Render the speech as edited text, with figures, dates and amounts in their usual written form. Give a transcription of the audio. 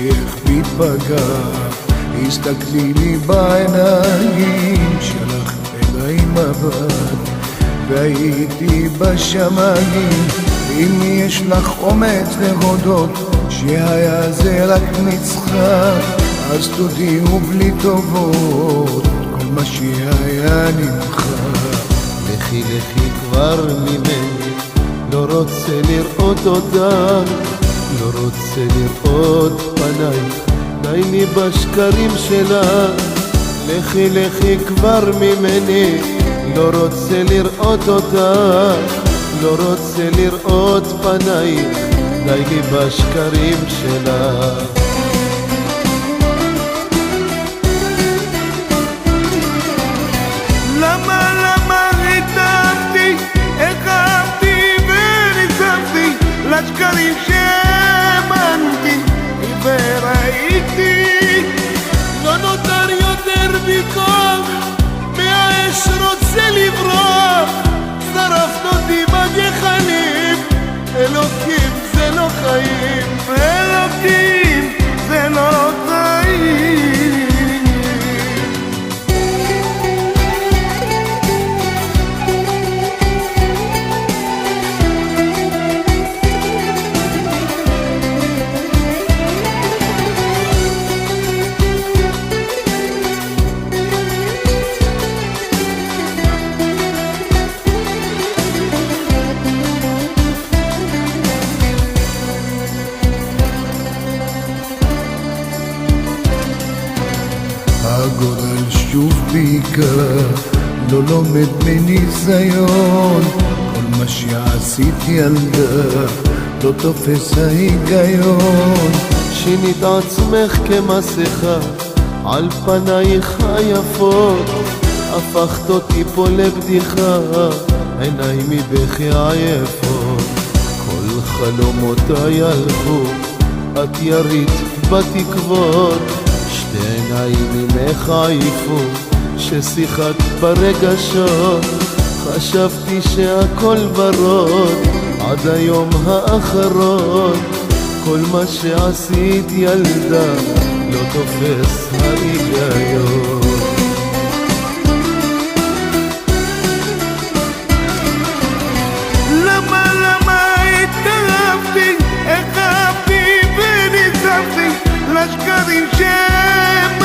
איך מתפגע, הסתכלי לי בעיניים, שלח אליי מבט והייתי בשמיים. אם יש לך אומץ להודות שהיה זה רק מצחק, אז תודיעו בלי טובות, כל מה שהיה נמחק. לכי לכי כבר ממני, לא רוצה לראות אותך, לא רוצה לראות פנייך, די לי בשקרים שלך. לכי לכי כבר ממני, לא רוצה לראות אותך, לא רוצה לראות פנייך, די לי בשקרים שלך. למה התאהבתי, החבתי וניצבתי לשקרים שהאמנתי וראיתי. לא נותר יותר בכוח, מהאש רוצה לברוח, שרפת אותי בגחלים. אלוקים זה לא חיים, אלוקים זה לא חיים. הגורל שוב בעיקר, לא לומד מניסיון, כל מה שעשית ילדה לא תופס ההיגיון. שינית עצמך כמסכה על פנייך היפות, הפכת אותי פה לבדיחה, עיניי מבכי עייפות. כל חלומותיי הלכו, את ירית בתקוות, שתי עיניים ממך עייפו, ששיחקת ברגשות. חשבתי שהכל ורוד עד היום האחרון, כל מה שעשית ילדה לא תופס ההיגיון.